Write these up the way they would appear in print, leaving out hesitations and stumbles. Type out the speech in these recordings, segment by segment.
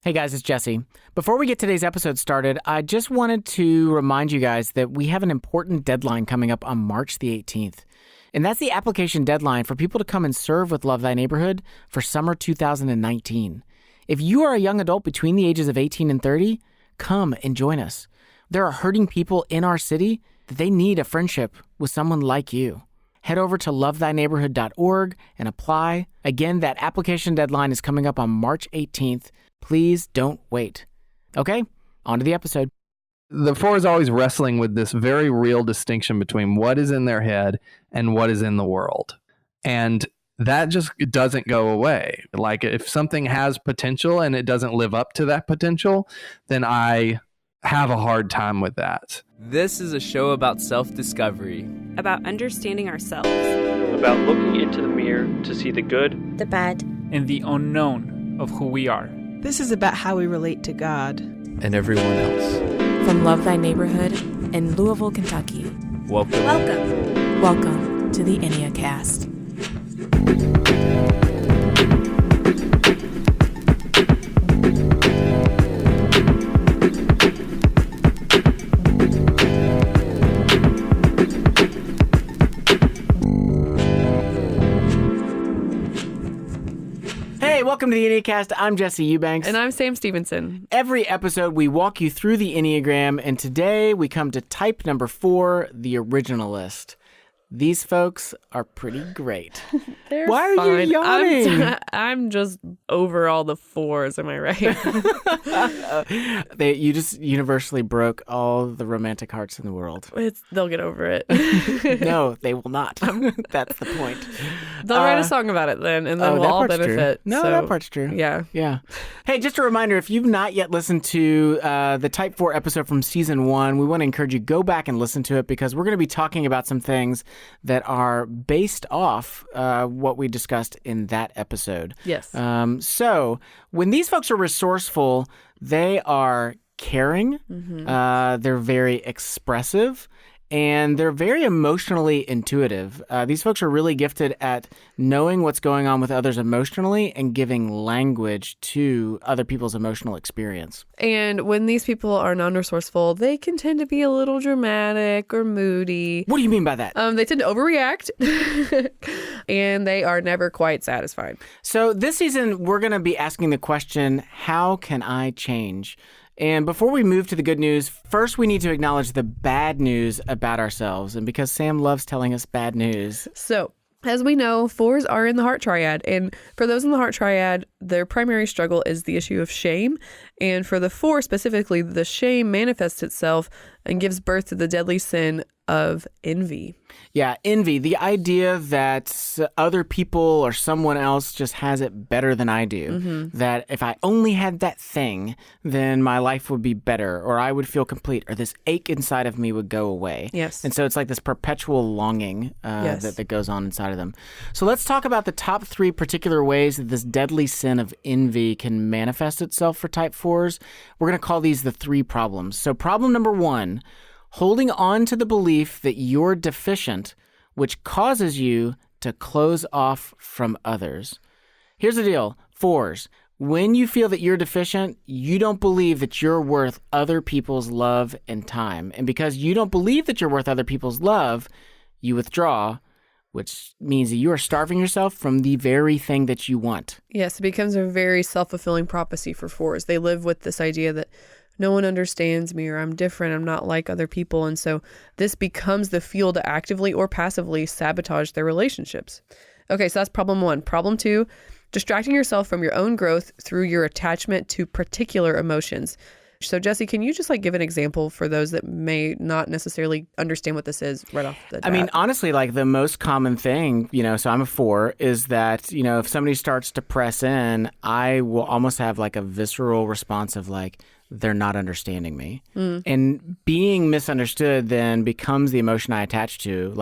Hey guys, it's Jesse. Before we get today's episode started, I just wanted to remind you guys that we have an important deadline coming up on March the 18th. And that's the application deadline for people to come and serve with Love Thy Neighborhood for summer 2019. If you are a young adult between the ages of 18 and 30, come and join us. There are hurting people in our city that they need a friendship with someone like you. Head over to lovethyneighborhood.org and apply. Again, that application deadline is coming up on March 18th. Please don't wait. Okay, on to the episode. The four is always wrestling with this very real distinction between what is in their head and what is in the world. And that just doesn't go away. Like if something has potential and it doesn't live up to that potential, then I have a hard time with that. This is a show about self-discovery, about understanding ourselves, about looking into the mirror to see the good, the bad, and the unknown of who we are. This is about how we relate to God and everyone else. From Love Thy Neighborhood in Louisville, Kentucky. Welcome. Welcome to the Enneacast. Welcome to the Enneacast. I'm Jesse Eubanks. And I'm Sam Stevenson. Every episode, we walk you through the Enneagram, and today we come to type number 4, the Originalist. These folks are pretty great. Why are you yawning? I'm just over all the 4s, am I right? You just universally broke all the romantic hearts in the world. They'll get over it. No, they will not. That's the point. They'll write a song about it then, and then we'll all benefit. True. No, that part's true. Yeah. Hey, just a reminder, if you've not yet listened to the Type 4 episode from Season 1, we want to encourage you to go back and listen to it because we're going to be talking about some things that are based off what we discussed in that episode. Yes. So when these folks are resourceful, they are caring, they're very expressive, and they're very emotionally intuitive. These folks are really gifted at knowing what's going on with others emotionally and giving language to other people's emotional experience. And when these people are non-resourceful, they can tend to be a little dramatic or moody. What do you mean by that? They tend to overreact, and they are never quite satisfied. So this season, we're going to be asking the question, how can I change? And before we move to the good news, first we need to acknowledge the bad news about ourselves. And because Sam loves telling us bad news. So, as we know, 4s are in the heart triad. And for those in the heart triad, their primary struggle is the issue of shame. And for the 4 specifically, the shame manifests itself and gives birth to the deadly sin of envy. Yeah, envy. The idea that other people or someone else just has it better than I do. That if I only had that thing, then my life would be better, or I would feel complete, or this ache inside of me would go away. Yes. And so it's like this perpetual longing that goes on inside of them. So let's talk about the top 3 particular ways that this deadly sin of envy can manifest itself for type 4s. We're going to call these the 3 problems. So problem number 1, holding on to the belief that you're deficient, which causes you to close off from others. Here's the deal, 4s. When you feel that you're deficient, you don't believe that you're worth other people's love and time. And because you don't believe that you're worth other people's love, you withdraw, which means that you are starving yourself from the very thing that you want. Yes, it becomes a very self-fulfilling prophecy for 4s. They live with this idea that no one understands me, or I'm different, I'm not like other people. And so this becomes the fuel to actively or passively sabotage their relationships. Okay, so that's problem 1. Problem 2, distracting yourself from your own growth through your attachment to particular emotions. So Jesse, can you just give an example for those that may not necessarily understand what this is right off the bat? I mean, honestly, the most common thing, so I'm a 4, is that, if somebody starts to press in, I will almost have a visceral response of they're not understanding me. And being misunderstood then becomes the emotion I attach to.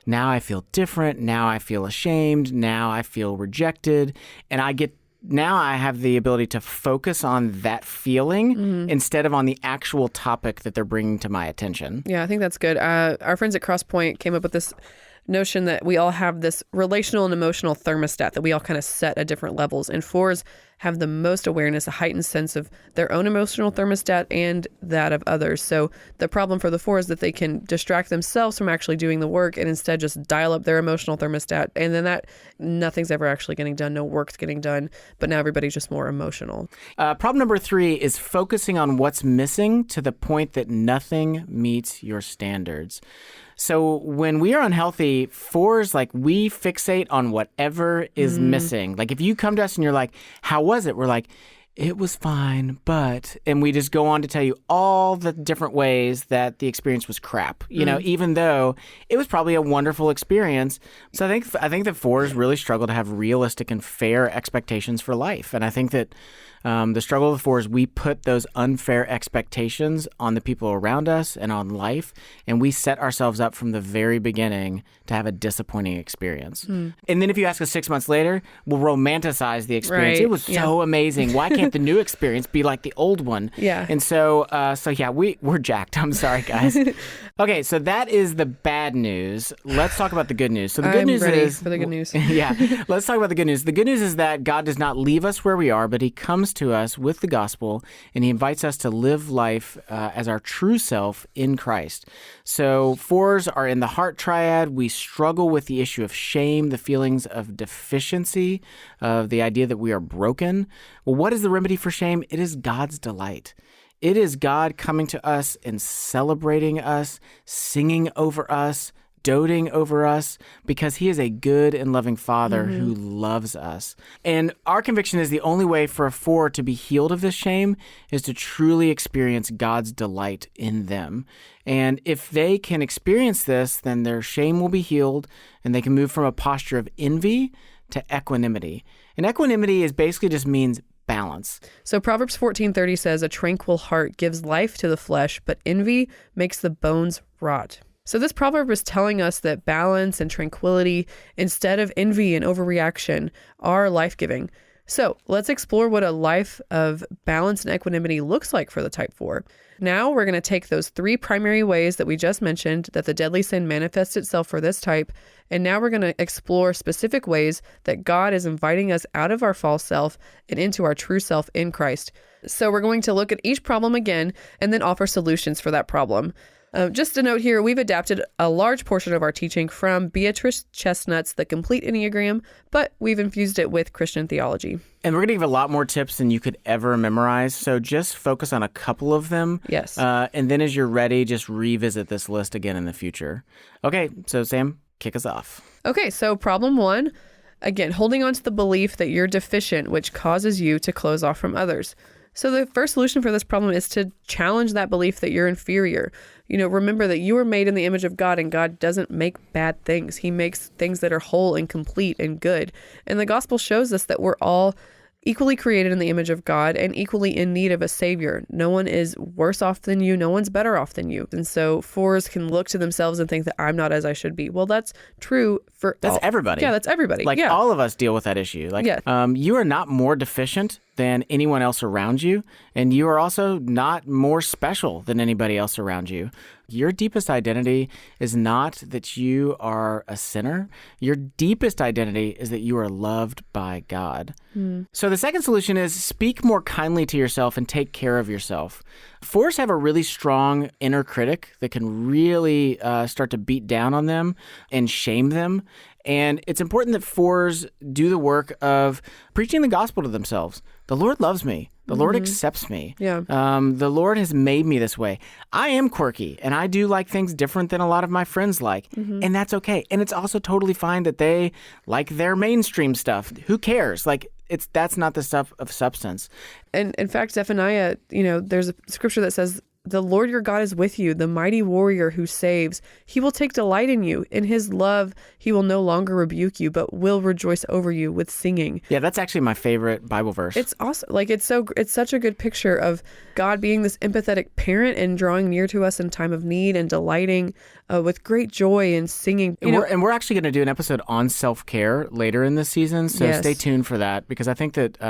Now I feel different. Now I feel ashamed. Now I feel rejected. And now I have the ability to focus on that feeling instead of on the actual topic that they're bringing to my attention. Yeah, I think that's good. Our friends at Crosspoint came up with this notion that we all have this relational and emotional thermostat that we all kind of set at different levels. And 4s have the most awareness, a heightened sense of their own emotional thermostat and that of others. So the problem for the 4 is that they can distract themselves from actually doing the work and instead just dial up their emotional thermostat. And then nothing's ever actually getting done. No work's getting done. But now everybody's just more emotional. Problem number 3 is focusing on what's missing to the point that nothing meets your standards. So when we are unhealthy, 4s, like, we fixate on whatever is missing. Like, if you come to us and you're like, how was it? We're like, it was fine, but, and we just go on to tell you all the different ways that the experience was crap, even though it was probably a wonderful experience. So I think that 4s really struggle to have realistic and fair expectations for life. And I think that the struggle of the 4s, we put those unfair expectations on the people around us and on life, and we set ourselves up from the very beginning to have a disappointing experience. And then if you ask us 6 months later, we'll romanticize the experience. Right. It was so amazing. Why can't the new experience be like the old one? Yeah. And so we're jacked. I'm sorry, guys. Okay, so that is the bad news. Let's talk about the good news. So the good news is for the good news. Yeah, let's talk about the good news. The good news is that God does not leave us where we are, but he comes to us with the gospel, and he invites us to live life as our true self in Christ. So 4s are in the heart triad. We struggle with the issue of shame, the feelings of deficiency, of the idea that we are broken. Well, what is the remedy for shame? It is God's delight. It is God coming to us and celebrating us, singing over us, doting over us, because he is a good and loving Father who loves us. And our conviction is the only way for a 4 to be healed of this shame is to truly experience God's delight in them. And if they can experience this, then their shame will be healed, and they can move from a posture of envy to equanimity. And equanimity is basically just means balance. So Proverbs 14:30 says, a tranquil heart gives life to the flesh, but envy makes the bones rot. So this proverb is telling us that balance and tranquility, instead of envy and overreaction, are life-giving. So let's explore what a life of balance and equanimity looks like for the type 4. Now we're going to take those 3 primary ways that we just mentioned that the deadly sin manifests itself for this type, and now we're going to explore specific ways that God is inviting us out of our false self and into our true self in Christ. So we're going to look at each problem again and then offer solutions for that problem. Just a note here, we've adapted a large portion of our teaching from Beatrice Chestnut's The Complete Enneagram, but we've infused it with Christian theology. And we're going to give a lot more tips than you could ever memorize, so just focus on a couple of them. Yes. And then as you're ready, just revisit this list again in the future. Okay, so Sam, kick us off. Okay, so problem 1, again, holding on to the belief that you're deficient, which causes you to close off from others. So the first solution for this problem is to challenge that belief that you're inferior. Remember that you were made in the image of God, and God doesn't make bad things. He makes things that are whole and complete and good. And the gospel shows us that we're all equally created in the image of God and equally in need of a savior. No one is worse off than you. No one's better off than you. And so 4s can look to themselves and think that I'm not as I should be. Well, that's true for everybody. Yeah, that's everybody. All of us deal with that issue. You are not more deficient than anyone else around you, and you are also not more special than anybody else around you. Your deepest identity is not that you are a sinner. Your deepest identity is that you are loved by God. So the second solution is speak more kindly to yourself and take care of yourself. 4s have a really strong inner critic that can really start to beat down on them and shame them. And it's important that 4s do the work of preaching the gospel to themselves. The Lord loves me. The Lord accepts me. Yeah. The Lord has made me this way. I am quirky, and I do like things different than a lot of my friends like, and that's okay. And it's also totally fine that they like their mainstream stuff. Who cares? That's not the stuff of substance. And in fact, Zephaniah, there's a scripture that says, the Lord your God is with you, the mighty warrior who saves. He will take delight in you. In his love, he will no longer rebuke you, but will rejoice over you with singing. Yeah, that's actually my favorite Bible verse. It's awesome. It's such a good picture of God being this empathetic parent and drawing near to us in time of need and delighting with great joy and singing. And we're actually going to do an episode on self-care later in this season, so Yes. Stay tuned for that, because I think that,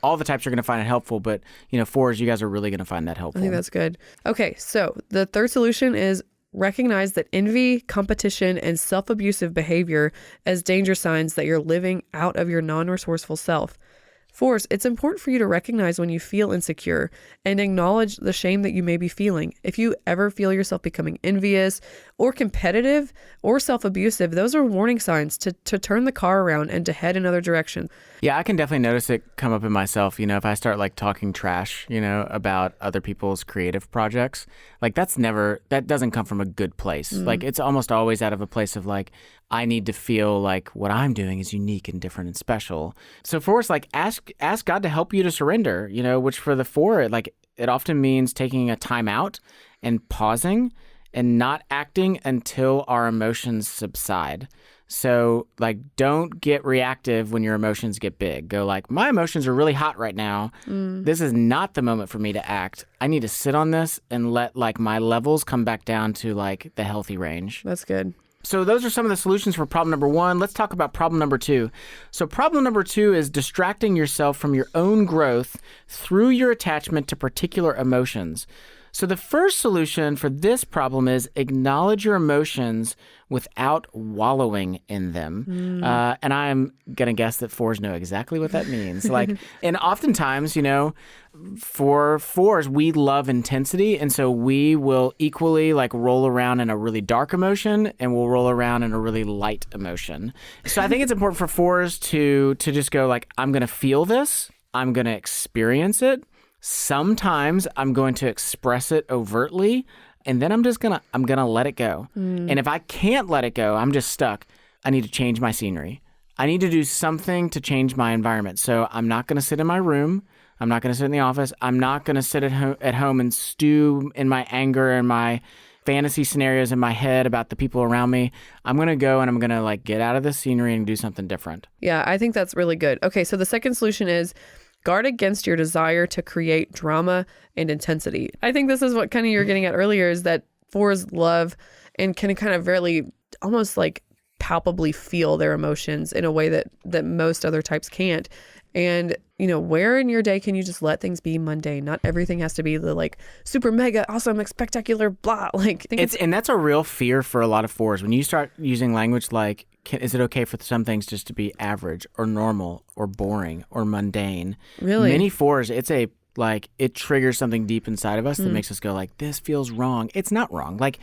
all the types are going to find it helpful, but, 4s, you guys are really going to find that helpful. I think that's good. Okay, so the third solution is recognize that envy, competition, and self-abusive behavior as danger signs that you're living out of your non-resourceful self. Fours, it's important for you to recognize when you feel insecure and acknowledge the shame that you may be feeling. If you ever feel yourself becoming envious or competitive or self-abusive, those are warning signs to turn the car around and to head another direction. Yeah, I can definitely notice it come up in myself. You know, if I start like talking trash, you know, about other people's creative projects, like that doesn't come from a good place. Like it's almost always out of a place of like, I need to feel like what I'm doing is unique and different and special. So for us, like ask God to help you to surrender, you know, which for the 4, it often means taking a time out and pausing and not acting until our emotions subside. So like, don't get reactive when your emotions get big. Go like, my emotions are really hot right now. This is not the moment for me to act. I need to sit on this and let like my levels come back down to like the healthy range. That's good. So those are some of the solutions for problem number 1. Let's talk about problem number 2. So problem number 2 is distracting yourself from your own growth through your attachment to particular emotions. So the first solution for this problem is acknowledge your emotions without wallowing in them. And I'm going to guess that 4s know exactly what that means. Like, and oftentimes, you know, for 4s, we love intensity. And so we will equally like roll around in a really dark emotion and we'll roll around in a really light emotion. So I think it's important for 4s to just go like, I'm going to feel this. I'm going to experience it. Sometimes I'm going to express it overtly, and then I'm gonna let it go. And if I can't let it go, I'm just stuck. I need to change my scenery. I need to do something to change my environment. So I'm not gonna sit in my room. I'm not gonna sit in the office. I'm not gonna sit at home and stew in my anger and my fantasy scenarios in my head about the people around me. I'm going to go and I'm going to like get out of this scenery and do something different. Yeah, I think that's really good. Okay, so the second solution is guard against your desire to create drama and intensity. I think this is what kind of you're getting at earlier, is that 4s love and can kind of really almost like palpably feel their emotions in a way that most other types can't. And, you know, where in your day can you just let things be mundane? Not everything has to be the like super mega awesome spectacular blah. Like and that's a real fear for a lot of 4s. When you start using language like, is it okay for some things just to be average or normal or boring or mundane? Really? Many 4s, it triggers something deep inside of us that makes us go like, this feels wrong. It's not wrong. Like,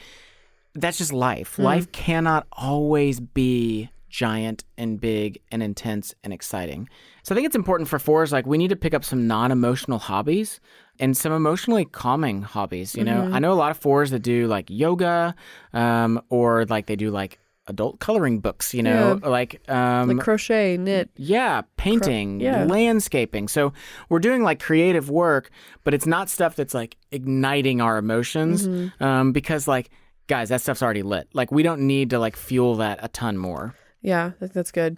that's just life. Life cannot always be giant and big and intense and exciting. So I think it's important for 4s, like we need to pick up some non-emotional hobbies and some emotionally calming hobbies. You know, I know a lot of 4s that do like yoga, or like they do like adult coloring books, you know, like crochet, knit. Yeah, painting, landscaping. So we're doing like creative work, but it's not stuff that's like igniting our emotions, because like, guys, that stuff's already lit. Like we don't need to like fuel that a ton more. Yeah, that's good.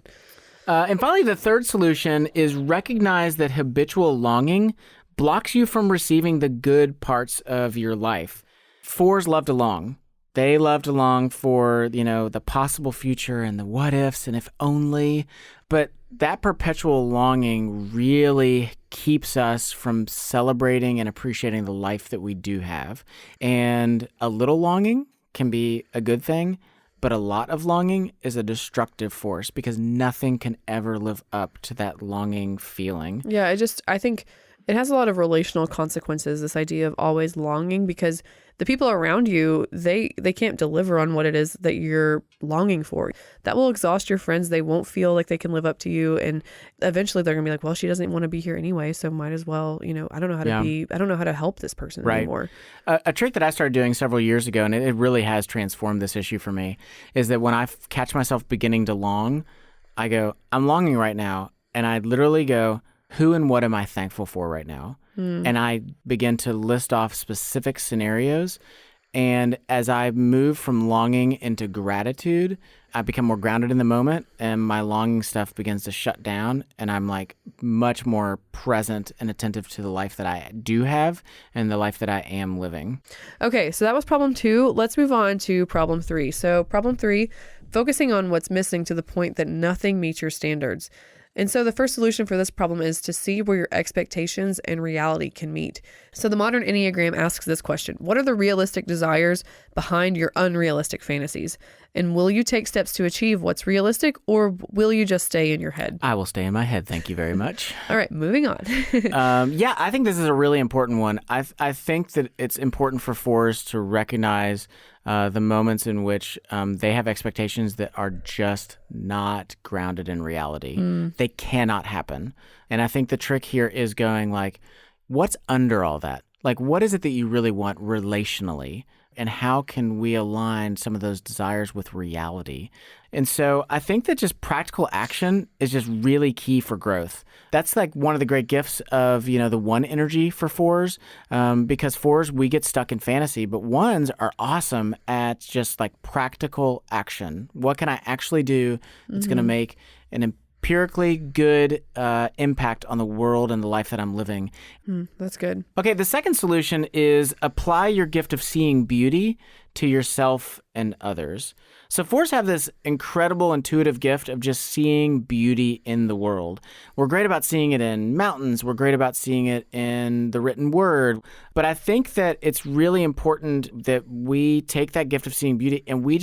And finally, the third solution is recognize that habitual longing blocks you from receiving the good parts of your life. 4s love to long. They love to long for, you know, the possible future and the what ifs and if only. But that perpetual longing really keeps us from celebrating and appreciating the life that we do have. And a little longing can be a good thing, but a lot of longing is a destructive force because nothing can ever live up to that longing feeling. Yeah, I think it has a lot of relational consequences, this idea of always longing, because the people around you, they can't deliver on what it is that you're longing for. That will exhaust your friends. They won't feel like they can live up to you. And eventually they're going to be like, well, she doesn't want to be here anyway, so might as well, you know, I don't know how to help this person anymore. A trick that I started doing several years ago, and it really has transformed this issue for me, is that when I catch myself beginning to long, I go, I'm longing right now. And I literally go, who and what am I thankful for right now? And I begin to list off specific scenarios. And as I move from longing into gratitude, I become more grounded in the moment and my longing stuff begins to shut down. And I'm like much more present and attentive to the life that I do have and the life that I am living. Okay, so that was problem 2. Let's move on to problem 3. So problem 3, focusing on what's missing to the point that nothing meets your standards. And so the first solution for this problem is to see where your expectations and reality can meet. So the modern Enneagram asks this question: what are the realistic desires behind your unrealistic fantasies? And will you take steps to achieve what's realistic, or will you just stay in your head? I will stay in my head. Thank you very much. All right, moving on. Yeah, I think this is a really important one. I think that it's important for fours to recognize the moments in which they have expectations that are just not grounded in reality. They cannot happen. And I think the trick here is going like, what's under all that? Like, what is it that you really want relationally? And how can we align some of those desires with reality? And so I think that just practical action is just really key for growth. That's like one of the great gifts of, the one energy for fours, because fours, we get stuck in fantasy, but ones are awesome at just like practical action. What can I actually do that's going to make an empirically good impact on the world and the life that I'm living? That's good. Okay, the second solution is apply your gift of seeing beauty to yourself and others. So fours have this incredible intuitive gift of just seeing beauty in the world. We're great about seeing it in mountains. We're great about seeing it in the written word. But I think that it's really important that we take that gift of seeing beauty and we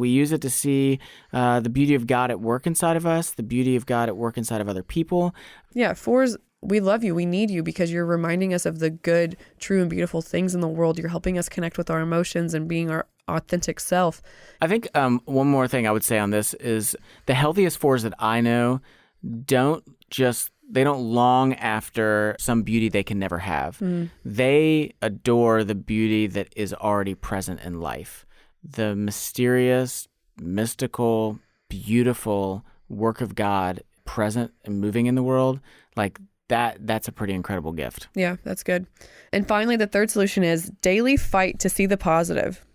use it to see the beauty of God at work inside of us, the beauty of God at work inside of other people. Yeah, fours, we love you. We need you because you're reminding us of the good, true, and beautiful things in the world. You're helping us connect with our emotions and being our authentic self. I think one more thing I would say on this is the healthiest fours that I know don't long after some beauty they can never have. They adore the beauty that is already present in life. The mysterious, mystical, beautiful work of God present and moving in the world, like that's a pretty incredible gift. Yeah, that's good. And finally, the third solution is daily fight to see the positive.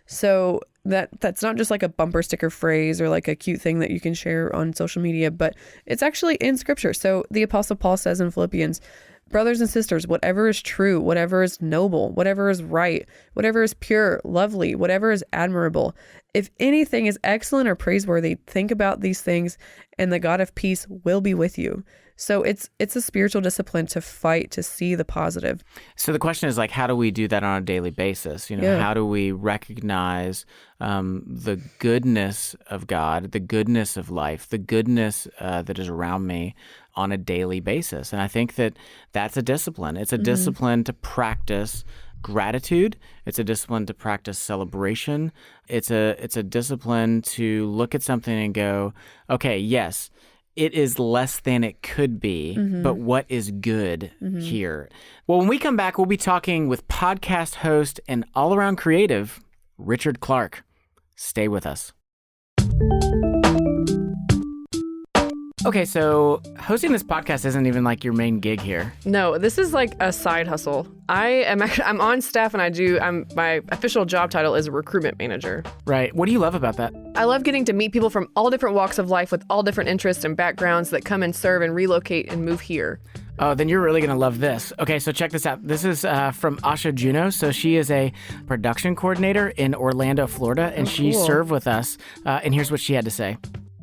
So that's not just like a bumper sticker phrase or like a cute thing that you can share on social media, but it's actually in Scripture. So the Apostle Paul says in Philippians, brothers and sisters, whatever is true, whatever is noble, whatever is right, whatever is pure, lovely, whatever is admirable, if anything is excellent or praiseworthy, think about these things, and the God of peace will be with you. So it's a spiritual discipline to fight to see the positive. So the question is like, how do we do that on a daily basis? How do we recognize the goodness of God, the goodness of life, the goodness that is around me on a daily basis? And I think that that's a discipline. It's a discipline to practice gratitude. It's a discipline to practice celebration. It's a discipline to look at something and go, okay, yes, it is less than it could be, but what is good here? Well, when we come back, we'll be talking with podcast host and all-around creative, Richard Clark. Stay with us. Okay, so hosting this podcast isn't even like your main gig here. No, this is like a side hustle. I'm on staff and my official job title is a recruitment manager. Right. What do you love about that? I love getting to meet people from all different walks of life with all different interests and backgrounds that come and serve and relocate and move here. Oh, then you're really going to love this. Okay, so check this out. This is from Asha Juno. So she is a production coordinator in Orlando, Florida, and she served with us. And here's what she had to say.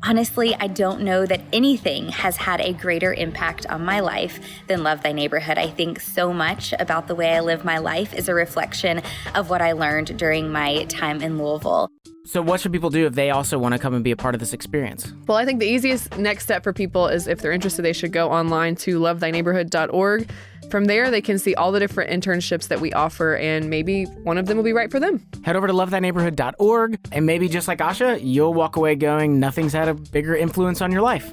Honestly, I don't know that anything has had a greater impact on my life than Love Thy Neighborhood. I think so much about the way I live my life is a reflection of what I learned during my time in Louisville. So what should people do if they also want to come and be a part of this experience? Well, I think the easiest next step for people is if they're interested, they should go online to lovethyneighborhood.org. From there, they can see all the different internships that we offer, and maybe one of them will be right for them. Head over to lovethyneighborhood.org, and maybe just like Asha, you'll walk away going, nothing's had a bigger influence on your life.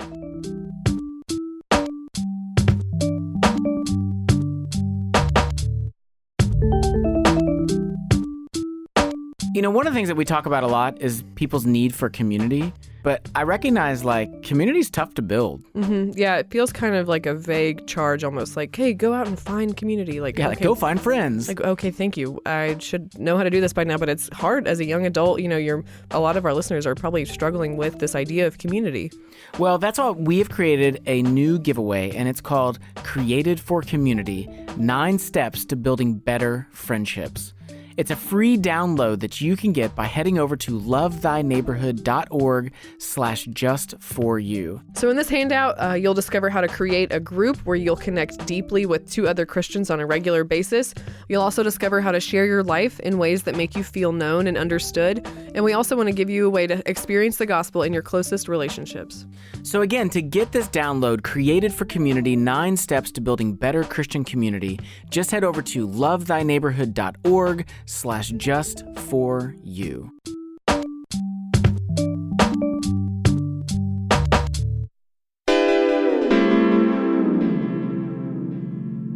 One of the things that we talk about a lot is people's need for community. But I recognize, community's tough to build. Yeah, it feels kind of like a vague charge almost. Like, hey, go out and find community. Go find friends. Okay, thank you. I should know how to do this by now, but it's hard as a young adult. A lot of our listeners are probably struggling with this idea of community. Well, that's why we have created a new giveaway, and it's called Created for Community, 9 Steps to Building Better Friendships. It's a free download that you can get by heading over to lovethyneighborhood.org/just4you. So in this handout, you'll discover how to create a group where you'll connect deeply with 2 other Christians on a regular basis. You'll also discover how to share your life in ways that make you feel known and understood. And we also want to give you a way to experience the gospel in your closest relationships. So again, to get this download, Created for Community, 9 Steps to Building Better Christian Community, just head over to lovethyneighborhood.org/just4you.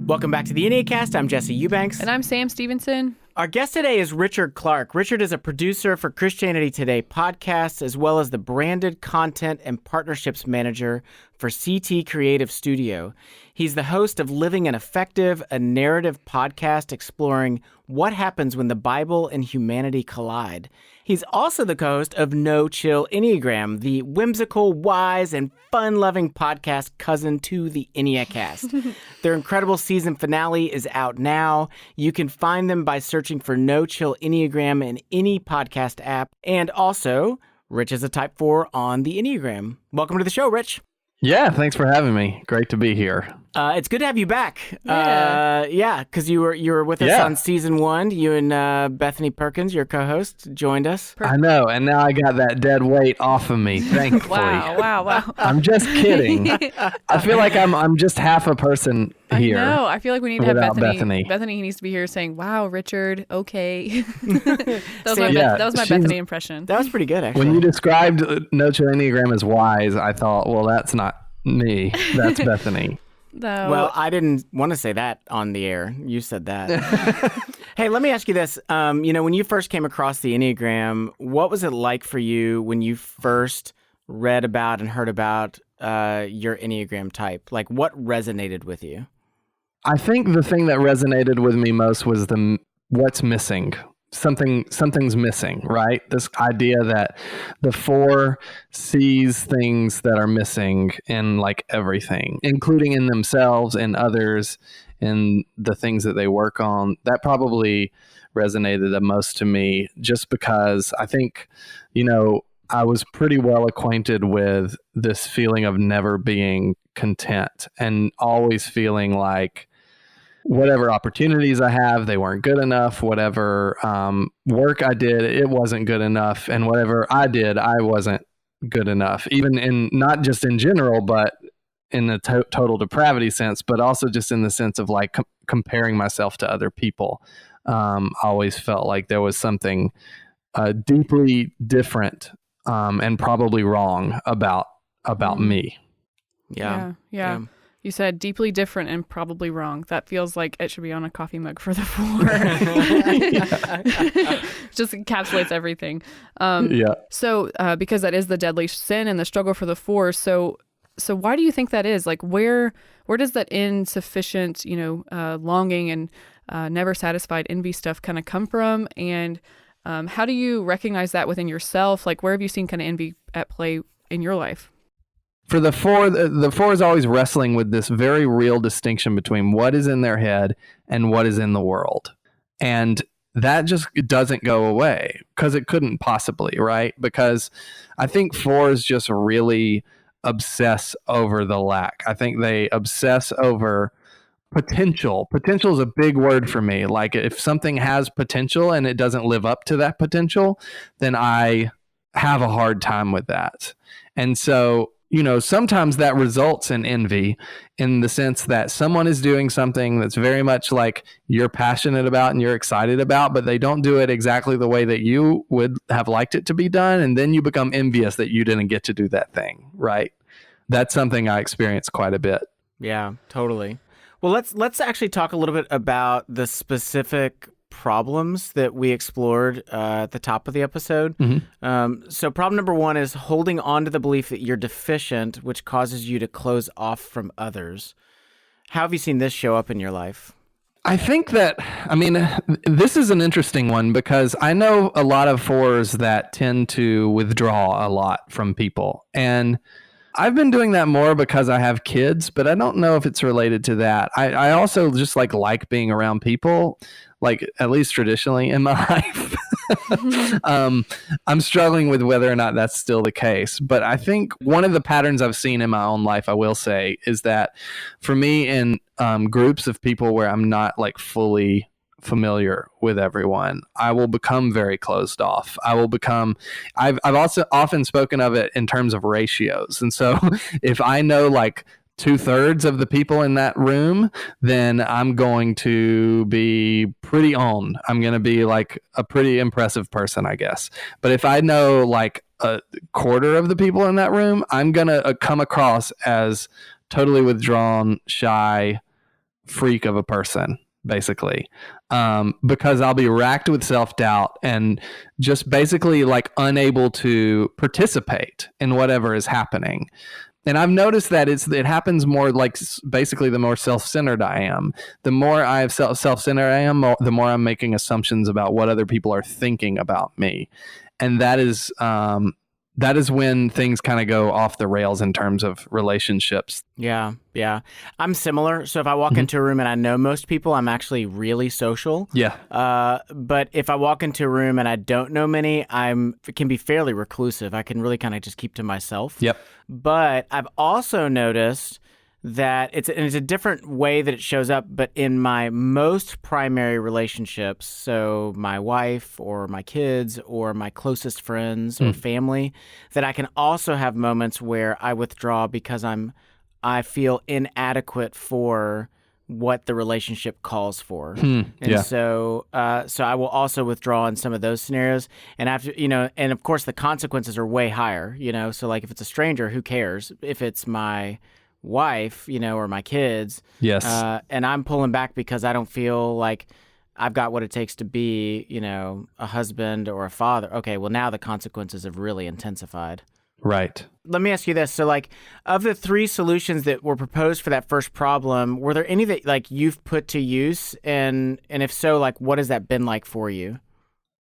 Welcome back to the Enneacast. I'm Jesse Eubanks. And I'm Sam Stevenson. Our guest today is Richard Clark. Richard is a producer for Christianity Today podcasts, as well as the branded content and partnerships manager for CT Creative Studio. He's the host of Living an Effective, a narrative podcast exploring what happens when the Bible and humanity collide. He's also the co-host of No Chill Enneagram, the whimsical, wise, and fun-loving podcast cousin to the Enneacast. Their incredible season finale is out now. You can find them by searching for No Chill Enneagram in any podcast app. And also, Rich is a Type 4 on the Enneagram. Welcome to the show, Rich. Yeah, thanks for having me. Great to be here. It's good to have you back. Yeah, because you were with us on season 1. You and Bethany Perkins, your co-host, joined us. I know, and now I got that dead weight off of me, thankfully. Wow. I'm just kidding. I feel like I'm just half a person here. I know. I feel like we need to have Bethany. Bethany needs to be here saying, "Wow, Richard, okay." That was my Bethany impression. That was pretty good, actually. When you described No Chill Enneagram as wise, I thought, well, that's not me. That's Bethany. No. Well, I didn't want to say that on the air. You said that. Hey, let me ask you this. When you first came across the Enneagram, what was it like for you when you first read about and heard about your Enneagram type? Like, what resonated with you? I think the thing that resonated with me most was what's missing. Something's missing, right? This idea that the 4 sees things that are missing in like everything, including in themselves and others, in the things that they work on. That probably resonated the most to me, just because I think, I was pretty well acquainted with this feeling of never being content and always feeling like whatever opportunities I have, they weren't good enough. Whatever work I did, it wasn't good enough. And whatever I did, I wasn't good enough, even in not just in general, but in the total depravity sense, but also just in the sense of like comparing myself to other people. I always felt like there was something deeply different and probably wrong about me. Yeah. You said deeply different and probably wrong. That feels like it should be on a coffee mug for the 4. Just encapsulates everything. So because that is the deadly sin and the struggle for the 4. So why do you think that is? Like, where does that insufficient, longing and never satisfied envy stuff kind of come from? And how do you recognize that within yourself? Like, where have you seen kind of envy at play in your life? For the 4, the 4 is always wrestling with this very real distinction between what is in their head and what is in the world. And that just doesn't go away, because it couldn't possibly, right? Because I think 4s just really obsess over the lack. I think they obsess over potential. Potential is a big word for me. Like, if something has potential and it doesn't live up to that potential, then I have a hard time with that. And so, sometimes that results in envy, in the sense that someone is doing something that's very much like you're passionate about and you're excited about, but they don't do it exactly the way that you would have liked it to be done. And then you become envious that you didn't get to do that thing, right? That's something I experience quite a bit. Yeah, totally. Well, let's actually talk a little bit about the specific problems that we explored at the top of the episode. Mm-hmm. So problem number 1 is holding on to the belief that you're deficient, which causes you to close off from others. How have you seen this show up in your life? I think that, this is an interesting one, because I know a lot of 4s that tend to withdraw a lot from people. And I've been doing that more because I have kids, but I don't know if it's related to that. I also just like being around people, like at least traditionally in my life. I'm struggling with whether or not that's still the case. But I think one of the patterns I've seen in my own life, I will say, is that for me in groups of people where I'm not like fully familiar with everyone, I will become very closed off. I've also often spoken of it in terms of ratios. And so if I know like 2/3 of the people in that room, then I'm going to be pretty on. I'm going to be like a pretty impressive person, I guess. But if I know like a quarter of the people in that room, I'm going to come across as totally withdrawn, shy freak of a person, basically. Because I'll be racked with self-doubt and just basically like unable to participate in whatever is happening. And I've noticed that it happens more like basically the more self-centered I am. The more I have self-centered I am, the more I'm making assumptions about what other people are thinking about me. And that is when things kind of go off the rails in terms of relationships. Yeah. I'm similar. So if I walk into a room and I know most people, I'm actually really social. Yeah. But if I walk into a room and I don't know many, it can be fairly reclusive. I can really kind of just keep to myself. Yep. But I've also noticed that it's a different way that it shows up, but in my most primary relationships, so my wife or my kids or my closest friends or family, that I can also have moments where I withdraw because I feel inadequate for what the relationship calls for. So I will also withdraw in some of those scenarios. And after, and of course the consequences are way higher, so like if it's a stranger, who cares? If it's my wife, or my kids. Yes. And I'm pulling back because I don't feel like I've got what it takes to be, a husband or a father. Okay, well now the consequences have really intensified. Right. Let me ask you this. So like of the 3 solutions that were proposed for that first problem, were there any that like you've put to use? And if so, like what has that been like for you?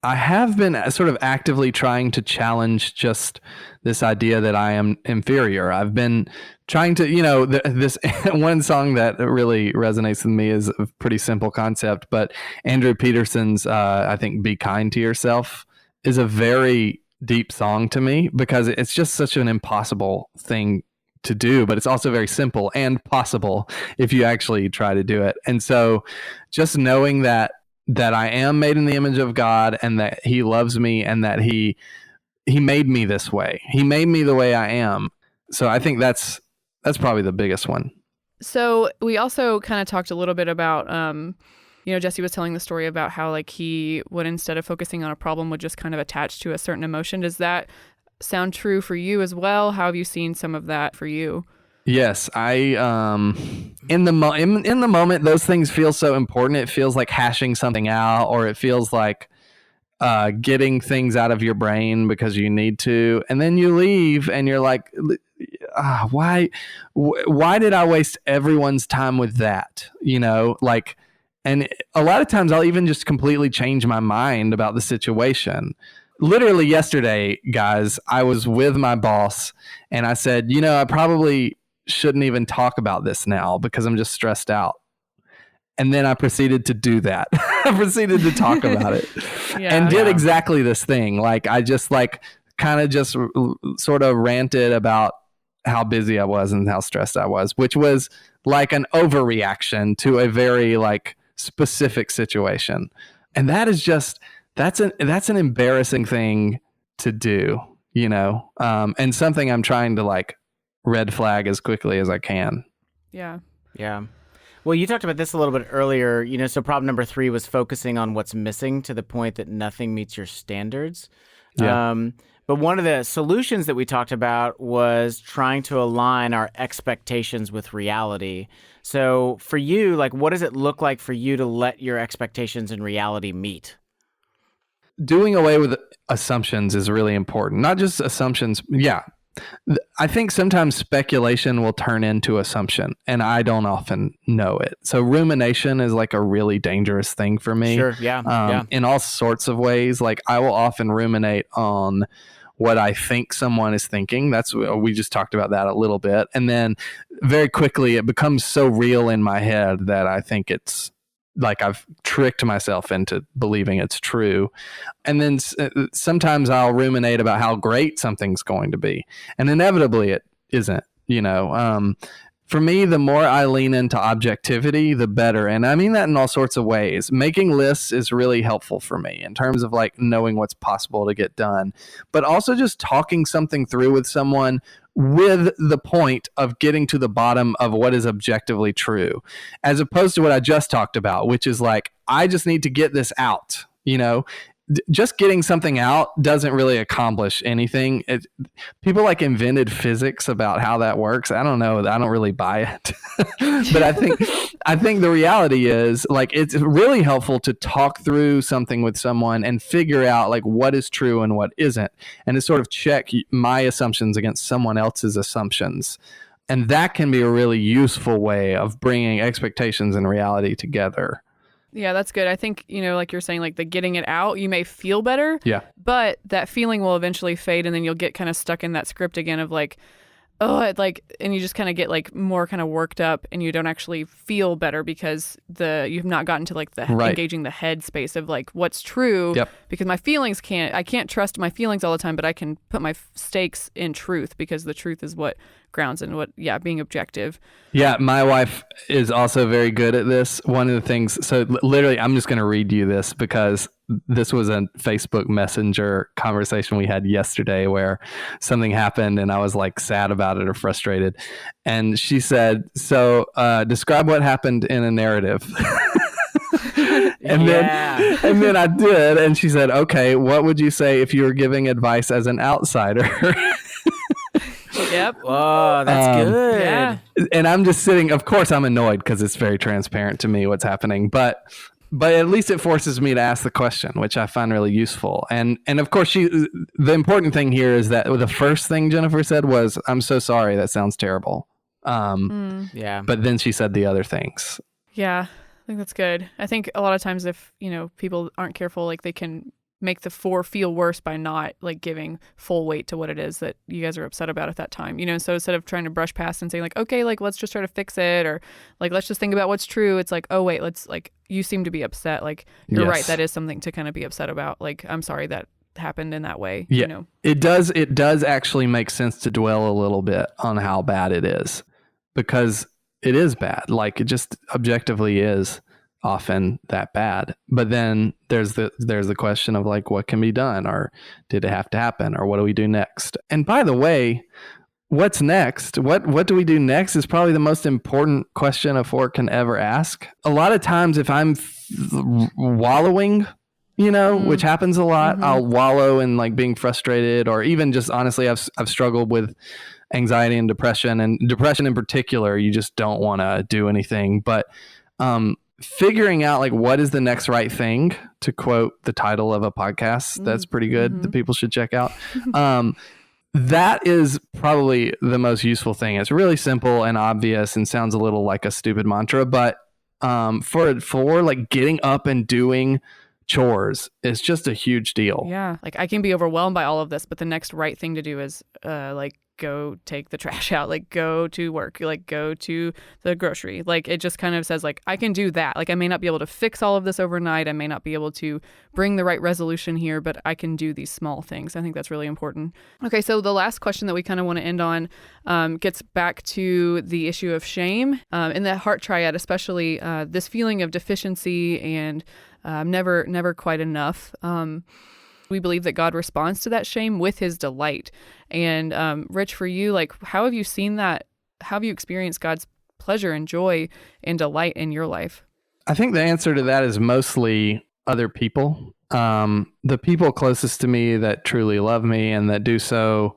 I have been sort of actively trying to challenge just this idea that I am inferior. I've been trying to, this one song that really resonates with me is a pretty simple concept, but Andrew Peterson's, I think, Be Kind to Yourself is a very deep song to me because it's just such an impossible thing to do, but it's also very simple and possible if you actually try to do it. And so just knowing that I am made in the image of God and that he loves me and that he made me this way. He made me the way I am. So I think that's probably the biggest one. So we also kind of talked a little bit about, Jesse was telling the story about how like he would, instead of focusing on a problem, would just kind of attach to a certain emotion. Does that sound true for you as well? How have you seen some of that for you? Yes, I in the moment those things feel so important. It feels like hashing something out, or it feels like getting things out of your brain because you need to, and then you leave and you're like, why did I waste everyone's time with that? And a lot of times I'll even just completely change my mind about the situation. Literally yesterday, guys, I was with my boss and I said, I probably shouldn't even talk about this now because I'm just stressed out. And then I proceeded to do that. I proceeded to talk about it and did exactly this thing. Like I just kind of just sort of ranted about how busy I was and how stressed I was, which was like an overreaction to a very like specific situation. And that is just, that's an embarrassing thing to do, and something I'm trying to like red flag as quickly as I can. Yeah. Well, you talked about this a little bit earlier, so problem number 3 was focusing on what's missing to the point that nothing meets your standards. Yeah. But one of the solutions that we talked about was trying to align our expectations with reality. So for you, like, what does it look like for you to let your expectations and reality meet? Doing away with assumptions is really important. Not just assumptions. Yeah. I think sometimes speculation will turn into assumption, and I don't often know it. So rumination is like a really dangerous thing for me. Sure, yeah. In all sorts of ways. Like I will often ruminate on what I think someone is thinking. We just talked about that a little bit. And then very quickly it becomes so real in my head that I think it's like I've tricked myself into believing it's true. And then sometimes I'll ruminate about how great something's going to be. And inevitably it isn't, for me, the more I lean into objectivity, the better. And I mean that in all sorts of ways. Making lists is really helpful for me in terms of like knowing what's possible to get done, but also just talking something through with someone with the point of getting to the bottom of what is objectively true, as opposed to what I just talked about, which is like, I just need to get this out, just getting something out doesn't really accomplish anything. People like invented physics about how that works. I don't know. I don't really buy it. But I think the reality is like, it's really helpful to talk through something with someone and figure out like what is true and what isn't, and to sort of check my assumptions against someone else's assumptions. And that can be a really useful way of bringing expectations and reality together. Yeah, that's good. I think, like you're saying, like the getting it out, you may feel better. Yeah. But that feeling will eventually fade, and then you'll get kind of stuck in that script again of like, and you just kind of get like more kind of worked up, and you don't actually feel better because you've not gotten to like the engaging the head space of like what's true. Yep. Because my feelings I can't trust my feelings all the time, but I can put my stakes in truth, because the truth is what grounds and being objective. Yeah, my wife is also very good at this. One of the things, so literally I'm just going to read you this because this was a Facebook Messenger conversation we had yesterday where something happened and I was like sad about it or frustrated. And she said, so describe what happened in a narrative. And then I did. And she said, okay, what would you say if you were giving advice as an outsider? Yep. Whoa, that's good. Yeah. And I'm just sitting, of course I'm annoyed because it's very transparent to me what's happening, but at least it forces me to ask the question, which I find really useful. And of course the important thing here is that the first thing Jennifer said was, I'm so sorry, that sounds terrible. Yeah. But then she said the other things. Yeah, I think that's good. I think a lot of times if, people aren't careful, like they can make the 4 feel worse by not like giving full weight to what it is that you guys are upset about at that time. So instead of trying to brush past and saying like, okay, like let's just try to fix it, or like let's just think about what's true. It's like, oh wait, let's like, you seem to be upset. Like you're right, that is something to kind of be upset about. Like, I'm sorry that happened in that way. Yeah. It does actually make sense to dwell a little bit on how bad it is, because it is bad. Like it just objectively is often that bad. But then there's the question of like, what can be done, or did it have to happen, or what do we do next? And by the way, what's next? What do we do next is probably the most important question a 4 can ever ask. A lot of times if I'm wallowing, which happens a lot, I'll wallow in like being frustrated, or even just honestly, I've struggled with anxiety and depression in particular. You just don't want to do anything, but figuring out like what is the next right thing, to quote the title of a podcast that's pretty good that people should check out. That is probably the most useful thing. It's really simple and obvious and sounds a little like a stupid mantra, but for like getting up and doing chores is just a huge deal. Yeah, like I can be overwhelmed by all of this, but the next right thing to do is like go take the trash out, like go to work, like go to the grocery. Like it just kind of says like, I can do that. Like I may not be able to fix all of this overnight. I may not be able to bring the right resolution here, but I can do these small things. I think that's really important. Okay, so the last question that we kind of want to end on gets back to the issue of shame. In the heart triad, especially this feeling of deficiency and never quite enough. We believe that God responds to that shame with his delight. And Rich, for you, like, how have you seen that? How have you experienced God's pleasure and joy and delight in your life? I think the answer to that is mostly other people. The people closest to me that truly love me and that do so,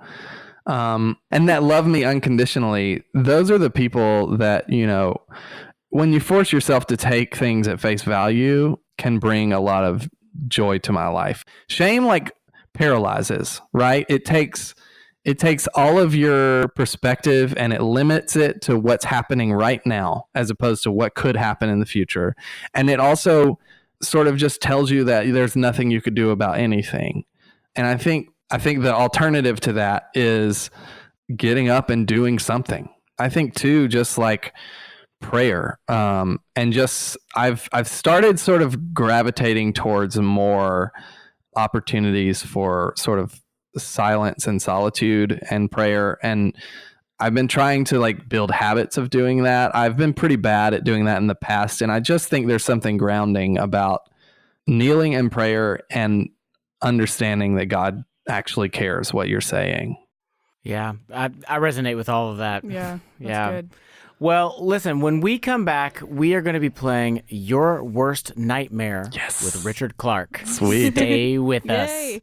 and that love me unconditionally, those are the people that, when you force yourself to take things at face value, can bring a lot of joy to my life. Shame like paralyzes, right? It takes all of your perspective and it limits it to what's happening right now as opposed to what could happen in the future. And it also sort of just tells you that there's nothing you could do about anything. And I think I think the alternative to that is getting up and doing something. I think too, just like prayer, and just I've started sort of gravitating towards more opportunities for sort of silence and solitude and prayer. And I've been trying to like build habits of doing that. I've been pretty bad at doing that in the past. And I just think there's something grounding about kneeling in prayer and understanding that God actually cares what you're saying. Yeah, I resonate with all of that. Yeah, that's good. Well, listen, when we come back, we are going to be playing Your Worst Nightmare with Richard Clark. Sweet. Stay with us.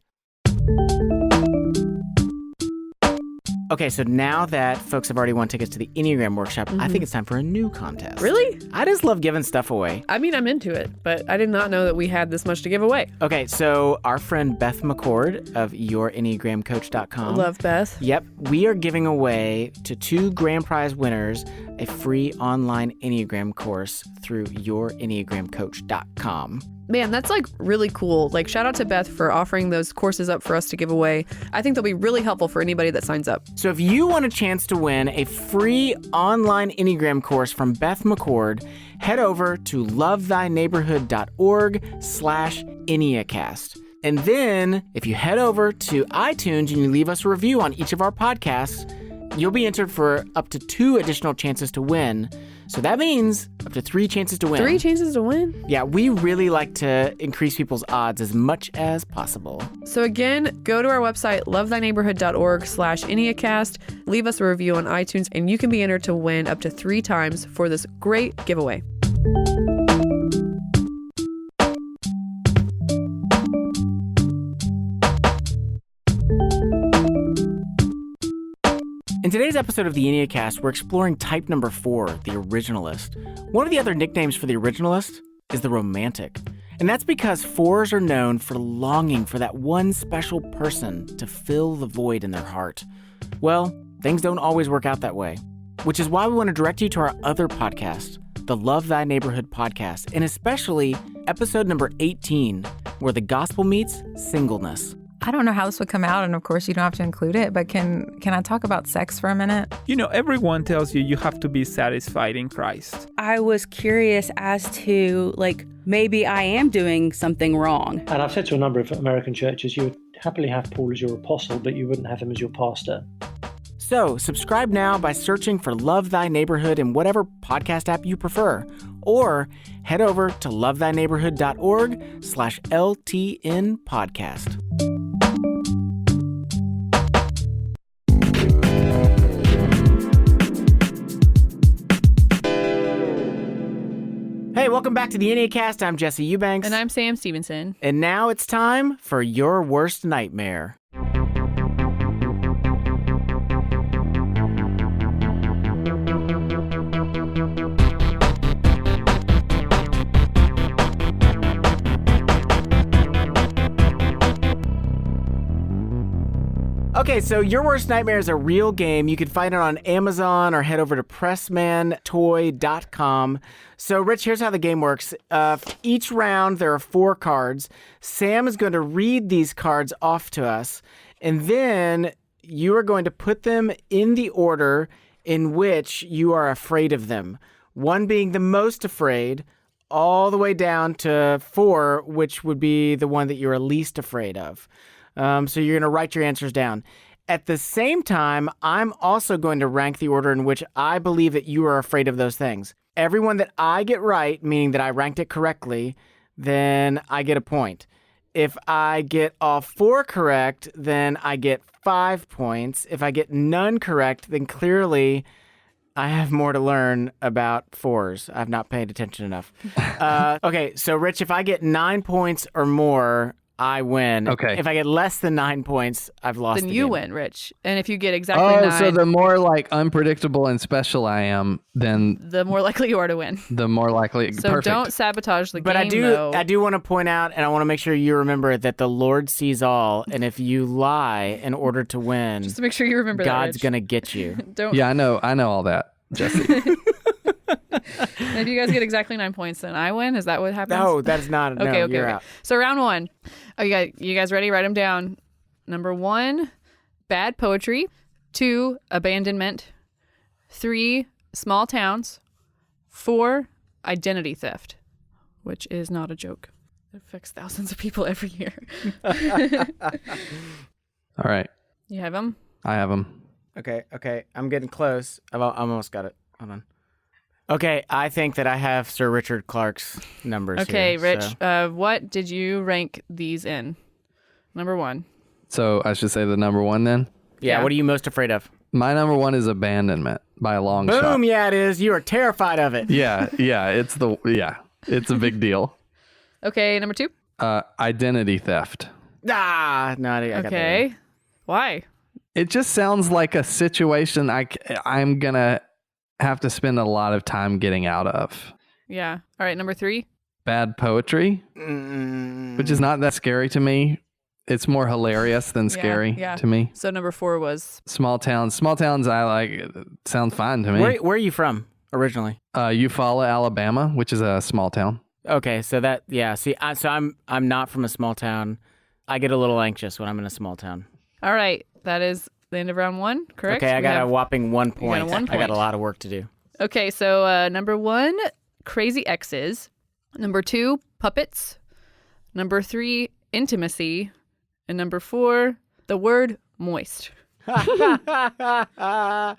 Okay, so now that folks have already won tickets to the Enneagram workshop, I think it's time for a new contest. Really? I just love giving stuff away. I mean, I'm into it, but I did not know that we had this much to give away. Okay, so our friend Beth McCord of YourEnneagramCoach.com. Love Beth. Yep, we are giving away to 2 grand prize winners a free online Enneagram course through YourEnneagramCoach.com. Man, that's like really cool. Like, shout out to Beth for offering those courses up for us to give away. I think they'll be really helpful for anybody that signs up. So if you want a chance to win a free online Enneagram course from Beth McCord, head over to lovethyneighborhood.org/Enneacast. And then if you head over to iTunes and you leave us a review on each of our podcasts, you'll be entered for up to 2 additional chances to win. So that means up to 3 chances to win. 3 chances to win? Yeah, we really like to increase people's odds as much as possible. So again, go to our website, lovethyneighborhood.org/Enneacast, leave us a review on iTunes, and you can be entered to win up to 3 times for this great giveaway. In today's episode of the Enneacast, we're exploring type number 4, the Originalist. One of the other nicknames for the Originalist is the Romantic. And that's because 4s are known for longing for that one special person to fill the void in their heart. Well, things don't always work out that way, which is why we want to direct you to our other podcast, the Love Thy Neighborhood podcast, and especially episode number 18, where the gospel meets singleness. I don't know how this would come out, and of course you don't have to include it, but can I talk about sex for a minute? You know, everyone tells you have to be satisfied in Christ. I was curious as to, like, maybe I am doing something wrong. And I've said to a number of American churches, you would happily have Paul as your apostle, but you wouldn't have him as your pastor. So, subscribe now by searching for Love Thy Neighborhood in whatever podcast app you prefer, or head over to lovethyneighborhood.org/LTN podcast. Hey, welcome back to the Enneacast. I'm Jesse Eubanks. And I'm Sam Stevenson. And now it's time for Your Worst Nightmare. Okay, so Your Worst Nightmare is a real game. You can find it on Amazon or head over to pressmantoy.com. So, Rich, here's how the game works. Each round, there are 4 cards. Sam is going to read these cards off to us, and then you are going to put them in the order in which you are afraid of them. 1 being the most afraid, all the way down to 4, which would be the one that you are least afraid of. So you're going to write your answers down. At the same time, I'm also going to rank the order in which I believe that you are afraid of those things. Everyone that I get right, meaning that I ranked it correctly, then I get a point. If I get all 4 correct, then I get 5 points. If I get none correct, then clearly I have more to learn about 4s. I've not paid attention enough. Okay, so Rich, if I get 9 points or more, I win. Okay. If I get less than 9 points, I've lost. Then the you game. win, Rich. And if you get exactly 9, so the more like unpredictable and special I am, then the more likely you are to win. The more likely. So perfect. Don't sabotage the but game. But I do want to point out, and I want to make sure you remember that the Lord sees all, and if you lie in order to win, just to make sure you remember God's that, gonna get you. Yeah, I know all that, Jesse. And if you guys get exactly 9 points, then I win. Is that what happens? No, that is not. Okay. You're out. So round 1. Oh, you guys ready? Write them down. Number 1, bad poetry. 2, abandonment. 3, small towns. 4, identity theft, which is not a joke. It affects thousands of people every year. All right. You have them? I have them. Okay. I'm getting close. I almost got it. Hold on. Okay, I think that I have Sir Richard Clarke's numbers. Okay, here, Rich, so. what did you rank these in? Number 1. So I should say the number 1 then? Yeah, what are you most afraid of? My number 1 is abandonment by a long shot. Boom, yeah, it is. You are terrified of it. Yeah, it's a big deal. Okay, number 2? Identity theft. No, I got that. Okay. Why? It just sounds like a situation I'm going to have to spend a lot of time getting out of. Yeah. All right, number 3? Bad poetry, which is not that scary to me. It's more hilarious than scary to me. So number 4 was? Small towns. Small towns, I like. It sounds fine to me. Where are you from originally? Eufaula, Alabama, which is a small town. Okay, so that, yeah. See, I'm not from a small town. I get a little anxious when I'm in a small town. All right, that is the end of round 1, correct? Okay, I got a whopping 1 point. You got a 1 point. I got a lot of work to do. Okay, so number 1, crazy exes. Number 2, puppets. Number 3, intimacy. And number 4, the word moist. I'm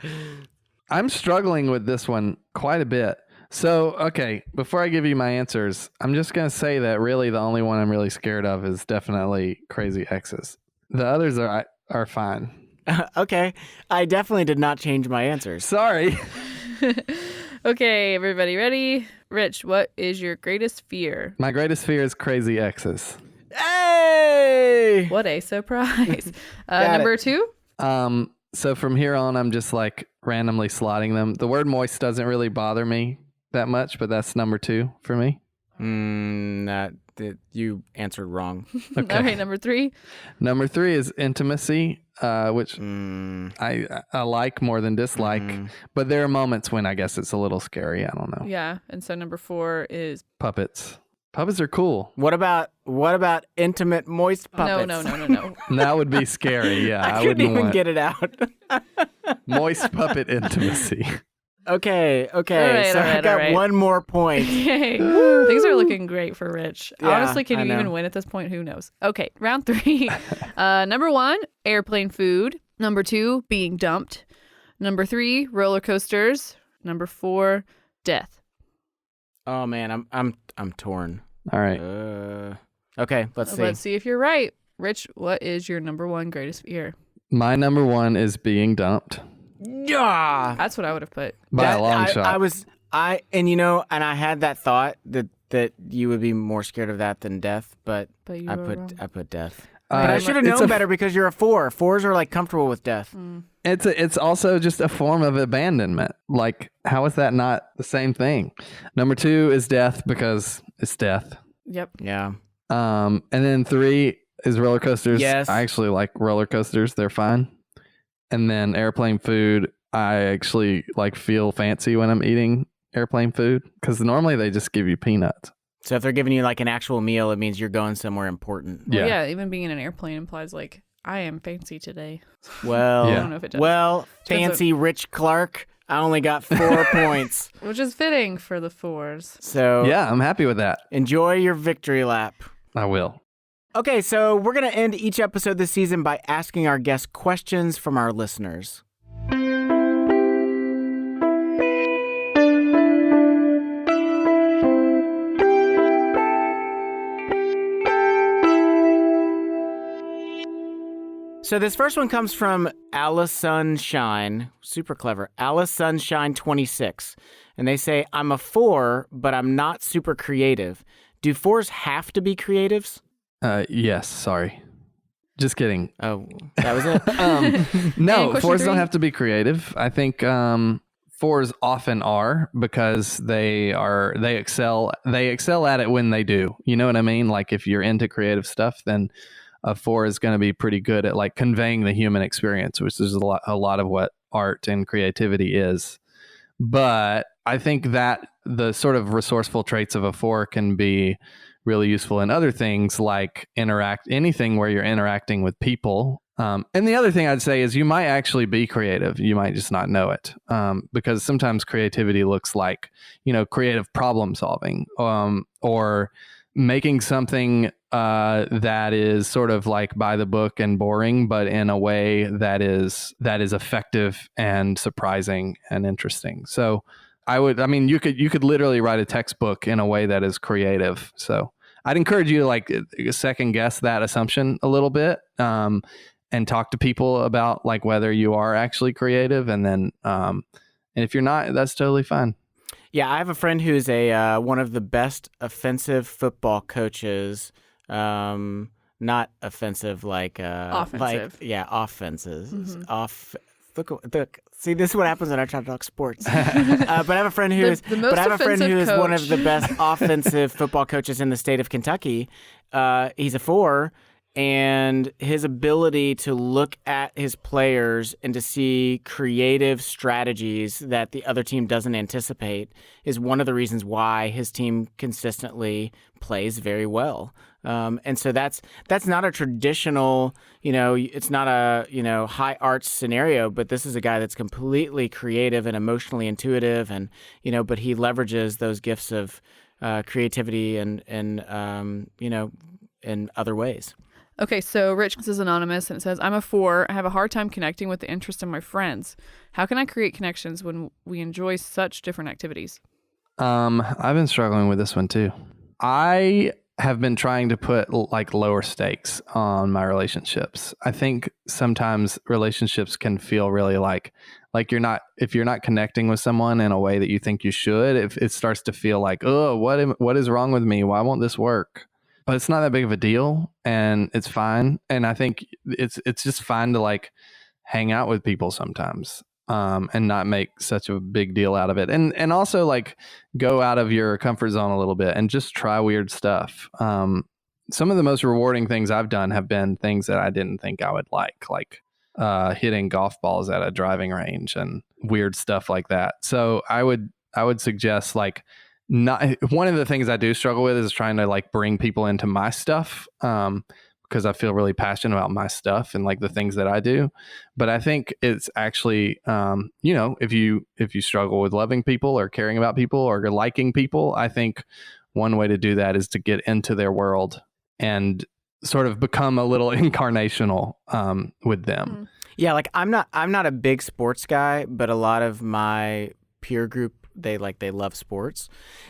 struggling with this one quite a bit. So, okay, before I give you my answers, I'm just going to say that really the only one I'm really scared of is definitely crazy exes. The others are fine. Okay, I definitely did not change my answers. Sorry. Okay, everybody ready? Rich, what is your greatest fear? My greatest fear is crazy exes. Hey! What a surprise. Number 2? So from here on, I'm just like randomly slotting them. The word moist doesn't really bother me that much, but that's number 2 for me. You answered wrong. Okay. All right, number 3? Number 3 is intimacy, which I like more than dislike. But there are moments when I guess it's a little scary. I don't know. Yeah, and so number 4 is puppets. Puppets are cool. What about intimate moist puppets? No. That would be scary. Yeah, I couldn't even get it out. Moist puppet intimacy. Okay. All right, I got 1 more point. Yay. Things are looking great for Rich. Yeah, Honestly, can you even win at this point? Who knows? Okay, round 3. Number 1, airplane food. Number 2, being dumped. Number 3, roller coasters. Number 4, death. Oh man, I'm torn. All right. Okay, let's see. Let's see if you're right. Rich, what is your number 1 greatest fear? My number 1 is being dumped. Yeah, that's what I would have put by a long shot. I had that thought that you would be more scared of that than death, but I put death. But I should have known better because you're a 4. 4s are like comfortable with death. It's also just a form of abandonment. Like, how is that not the same thing? Number 2 is death because it's death. Yep. Yeah. And then 3 is roller coasters. Yes. I actually like roller coasters. They're fine. And then airplane food. I actually like feel fancy when I'm eating airplane food because normally they just give you peanuts. So if they're giving you like an actual meal, it means you're going somewhere important. Well, yeah, even being in an airplane implies like, I am fancy today. Well, I don't know if it does. Well, fancy Rich Clarke, I only got 4 points. Which is fitting for the 4s. So yeah, I'm happy with that. Enjoy your victory lap. I will. Okay, so we're going to end each episode this season by asking our guests questions from our listeners. So this first one comes from Alice Sunshine, super clever, Alice Sunshine 26. And they say, I'm a 4, but I'm not super creative. Do 4s have to be creatives? Yes, sorry. Just kidding. Oh, that was it? No, 4s don't have to be creative. I think 4s often are because they excel at it when they do. You know what I mean? Like if you're into creative stuff, then a 4 is going to be pretty good at like conveying the human experience, which is a lot of what art and creativity is. But I think that the sort of resourceful traits of a 4 can be really useful in other things like anything where you're interacting with people. And the other thing I'd say is you might actually be creative. You might just not know it, because sometimes creativity looks like, creative problem solving, or making something that is sort of like by the book and boring, but in a way that is effective and surprising and interesting. So you could literally write a textbook in a way that is creative. So I'd encourage you to like second guess that assumption a little bit, and talk to people about like whether you are actually creative. And then, and if you're not, that's totally fine. Yeah, I have a friend who's one of the best offensive football coaches. Not offensive like offensive. Offenses. Mm-hmm. Look, see, this is what happens when I try to talk sports. But I have a friend who is one of the best offensive football coaches in the state of Kentucky. He's a 4. And his ability to look at his players and to see creative strategies that the other team doesn't anticipate is one of the reasons why his team consistently plays very well. And so that's not a traditional, it's not a, high arts scenario, but this is a guy that's completely creative and emotionally intuitive, and, but he leverages those gifts of creativity and in other ways. Okay, so Rich, this is anonymous, and it says, I'm a 4. I have a hard time connecting with the interest of my friends. How can I create connections when we enjoy such different activities? I've been struggling with this one too. I have been trying to put like lower stakes on my relationships. I think sometimes relationships can feel really like if you're not connecting with someone in a way that you think you should, it starts to feel like, oh, what is wrong with me? Why won't this work? But it's not that big of a deal, and it's fine. And I think it's just fine to like hang out with people sometimes, and not make such a big deal out of it. And also like go out of your comfort zone a little bit and just try weird stuff. Some of the most rewarding things I've done have been things that I didn't think I would like hitting golf balls at a driving range and weird stuff like that. So I would suggest like, not one of the things I do struggle with is trying to like bring people into my stuff, because I feel really passionate about my stuff and like the things that I do. But I think it's actually, if you struggle with loving people or caring about people or liking people, I think one way to do that is to get into their world and sort of become a little incarnational with them. Yeah, like I'm not a big sports guy, but a lot of my peer group, they love sports.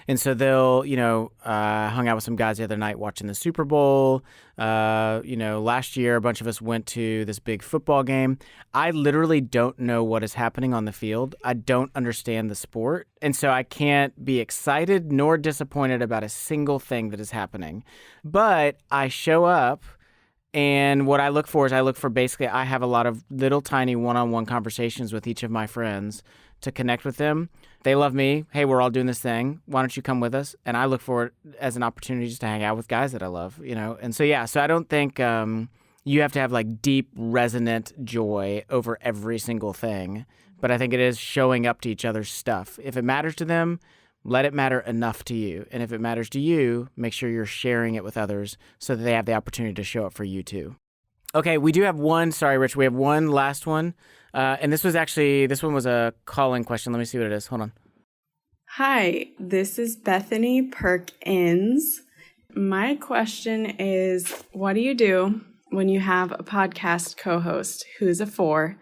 And so they'll, hung out with some guys the other night watching the Super Bowl. Last year, a bunch of us went to this big football game. I literally don't know what is happening on the field. I don't understand the sport. And so I can't be excited nor disappointed about a single thing that is happening. But I show up, and what I look for basically, I have a lot of little tiny one-on-one conversations with each of my friends to connect with them. They love me. Hey, we're all doing this thing. Why don't you come with us? And I look for it as an opportunity just to hang out with guys that I love, And so, so I don't think you have to have like deep, resonant joy over every single thing. But I think it is showing up to each other's stuff. If it matters to them, let it matter enough to you. And if it matters to you, make sure you're sharing it with others so that they have the opportunity to show up for you too. Okay, we do have one. Sorry, Rich. We have one last one. And this one was a call-in question. Let me see what it is. Hold on. Hi, this is Bethany Perkins. My question is, what do you do when you have a podcast co-host who's a 4,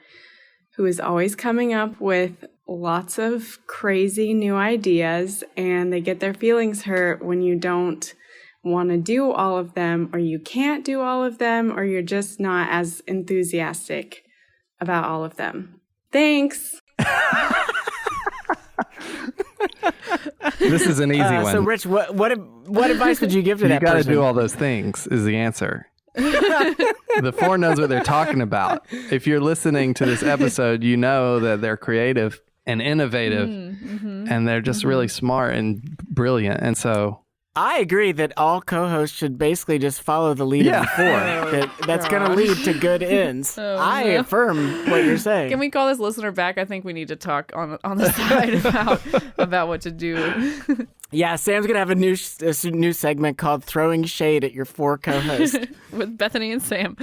who is always coming up with lots of crazy new ideas, and they get their feelings hurt when you don't want to do all of them, or you can't do all of them, or you're just not as enthusiastic about all of them? Thanks. This is an easy one. So, Rich, what advice would you give to that person? You got to do all those things is the answer. The 4 knows what they're talking about. If you're listening to this episode, you know that they're creative and innovative, and they're just really smart and brilliant. And so I agree that all co-hosts should basically just follow the lead of the 4. That's going to lead to good ends. I affirm what you're saying. Can we call this listener back? I think we need to talk on the side about what to do. Yeah, Sam's going to have a new segment called Throwing Shade at Your 4 co-hosts. With Bethany and Sam.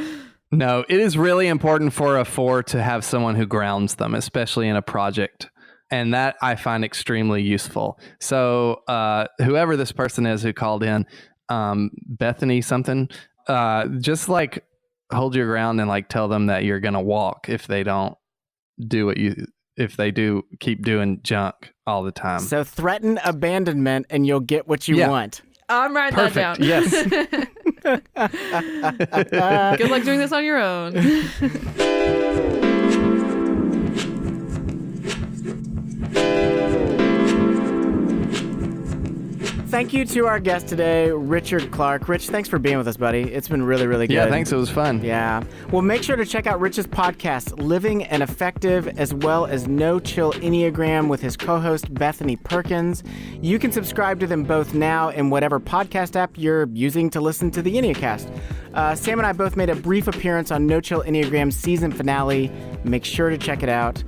No, it is really important for a 4 to have someone who grounds them, especially in a project. And that I find extremely useful. So whoever this person is who called in, Bethany something, just like hold your ground and like tell them that you're going to walk if they don't do if they do keep doing junk all the time. So threaten abandonment and you'll get what you want. I'm writing that down. Yes. Good luck doing this on your own. Thank you to our guest today, Richard Clark. Rich, thanks for being with us, buddy. It's been really, really good. Yeah, thanks. It was fun. Yeah. Well, make sure to check out Rich's podcast, Living and Effective, as well as No Chill Enneagram with his co-host, Bethany Perkins. You can subscribe to them both now in whatever podcast app you're using to listen to the Enneacast. Sam and I both made a brief appearance on No Chill Enneagram's season finale. Make sure to check it out.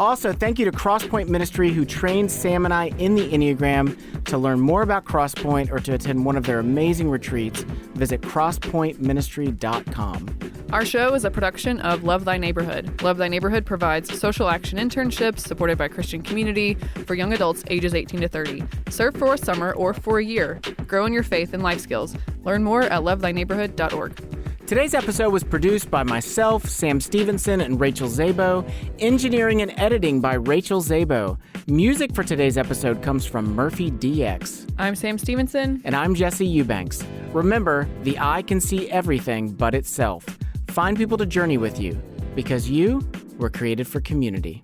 Also, thank you to Crosspoint Ministry, who trained Sam and I in the Enneagram. To learn more about Crosspoint or to attend one of their amazing retreats, visit crosspointministry.com. Our show is a production of Love Thy Neighborhood. Love Thy Neighborhood provides social action internships supported by Christian Community for young adults ages 18 to 30. Serve for a summer or for a year. Grow in your faith and life skills. Learn more at lovethyneighborhood.org. Today's episode was produced by myself, Sam Stevenson, and Rachel Zabo. Engineering and editing by Rachel Zabo. Music for today's episode comes from Murphy DX. I'm Sam Stevenson. And I'm Jesse Eubanks. Remember, the eye can see everything but itself. Find people to journey with you, because you were created for community.